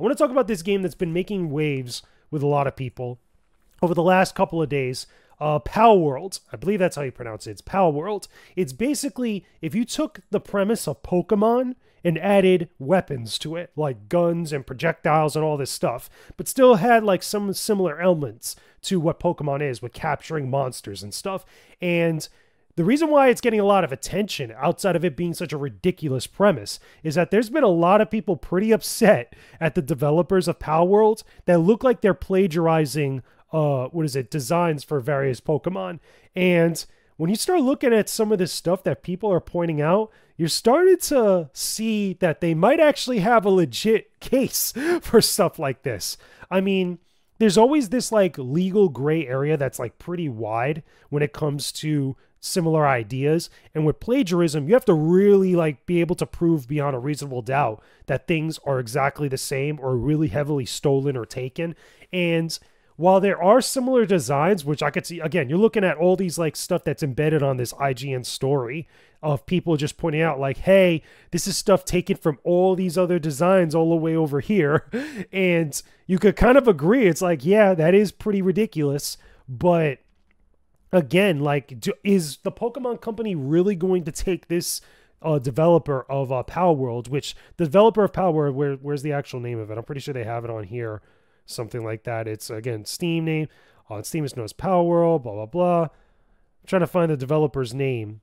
I want to talk about this game that's been making waves with a lot of people over the last couple of days. Palworld. I believe that's how you pronounce it. It's Palworld. It's basically, if you took the premise of Pokemon and added weapons to it, like guns and projectiles and all this stuff, but still had like some similar elements to what Pokemon is with capturing monsters and stuff. And the reason why it's getting a lot of attention outside of it being such a ridiculous premise is that there's been a lot of people pretty upset at the developers of Palworld that look like they're plagiarizing designs for various Pokemon. And when you start looking at some of this stuff that people are pointing out, you're starting to see that they might actually have a legit case for stuff like this. I mean, there's always this like legal gray area that's like pretty wide when it comes to similar ideas. And with plagiarism, you have to really like be able to prove beyond a reasonable doubt that things are exactly the same or really heavily stolen or taken. And while there are similar designs, which I could see, again, you're looking at all these like stuff that's embedded on this IGN story of people just pointing out like, hey, this is stuff taken from all these other designs all the way over here. And you could kind of agree. It's like, yeah, that is pretty ridiculous. But again, like, is the Pokemon Company really going to take this developer of Palworld, which the developer of Palworld, where's the actual name of it? I'm pretty sure they have it on here. Something like that. It's, again, Steam name. Steam is known as Palworld, blah, blah, blah. I'm trying to find the developer's name.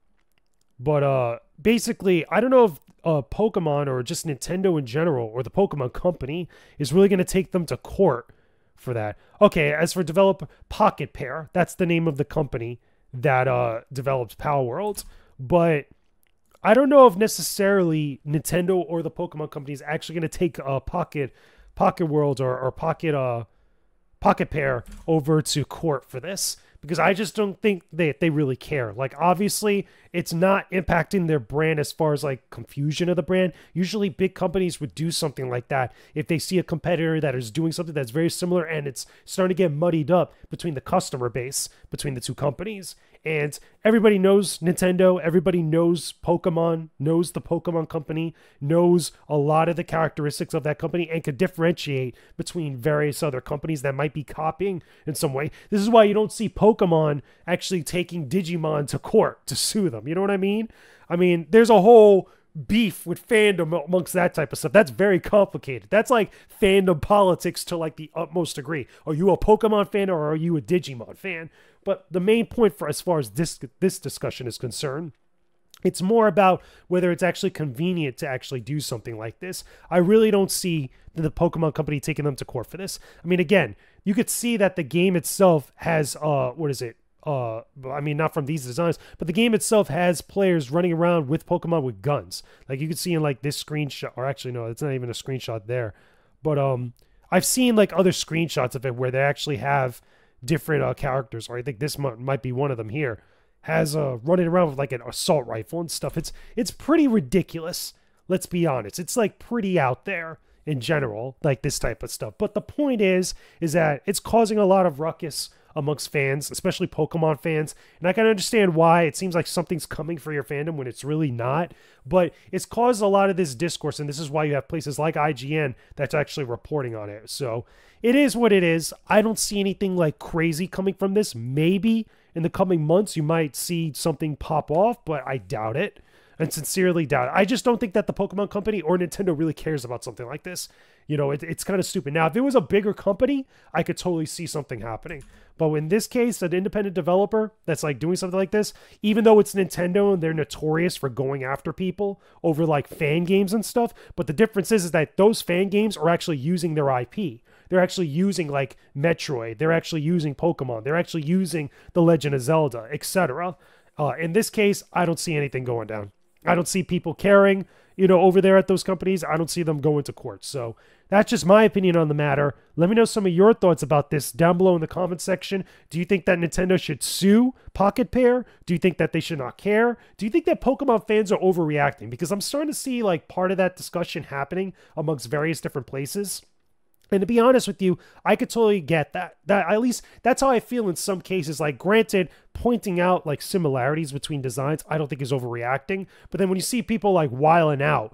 But basically, I don't know if Pokemon or just Nintendo in general or the Pokemon Company is really going to take them to court for that. Okay, as for developer, Pocket Pair, that's the name of the company that develops Palworld. But I don't know if necessarily Nintendo or the Pokemon Company is actually going to take Pocket World or Pocket Pair over to court for this, because I just don't think they really care. Like, obviously, it's not impacting their brand as far as like confusion of the brand. Usually big companies would do something like that if they see a competitor that is doing something that's very similar and it's starting to get muddied up between the customer base between the two companies. And everybody knows Nintendo, everybody knows Pokemon, knows the Pokemon Company, knows a lot of the characteristics of that company, and could differentiate between various other companies that might be copying in some way. This is why you don't see Pokemon actually taking Digimon to court to sue them. You know what I mean? I mean, there's a whole beef with fandom amongst that type of stuff. That's very complicated. That's like fandom politics to like the utmost degree. Are you a Pokemon fan or are you a Digimon fan? But the main point for as far as this discussion is concerned, it's more about whether it's actually convenient to actually do something like this. I really don't see the Pokemon Company taking them to court for this. I mean, again, you could see that the game itself has, I mean, not from these designs, but the game itself has players running around with Pokemon with guns. Like you could see in like this screenshot, or actually no, it's not even a screenshot there. But I've seen like other screenshots of it where they actually have different characters, or I think this might be one of them here, has running around with like an assault rifle and stuff. It's pretty ridiculous. Let's be honest. It's like pretty out there in general, like this type of stuff. But the point is that it's causing a lot of ruckus amongst fans, especially Pokemon fans. And I can understand why it seems like something's coming for your fandom when it's really not. But it's caused a lot of this discourse, and this is why you have places like IGN that's actually reporting on it. So it is what it is. I don't see anything like crazy coming from this. Maybe in the coming months you might see something pop off, but I doubt it. And sincerely doubt it. I just don't think that the Pokemon Company or Nintendo really cares about something like this. You know, it's kind of stupid. Now, if it was a bigger company, I could totally see something happening. But in this case, an independent developer that's like doing something like this, even though it's Nintendo and they're notorious for going after people over like fan games and stuff, but the difference is that those fan games are actually using their IP. They're actually using like Metroid. They're actually using Pokemon. They're actually using The Legend of Zelda, etc. In this case, I don't see anything going down. I don't see people caring, you know, over there at those companies. I don't see them going to court. So that's just my opinion on the matter. Let me know some of your thoughts about this down below in the comment section. Do you think that Nintendo should sue Pocket Pair? Do you think that they should not care? Do you think that Pokemon fans are overreacting? Because I'm starting to see like part of that discussion happening amongst various different places. And to be honest with you, I could totally get that. At least that's how I feel in some cases. Like, granted, pointing out like similarities between designs, I don't think is overreacting. But then when you see people like wiling out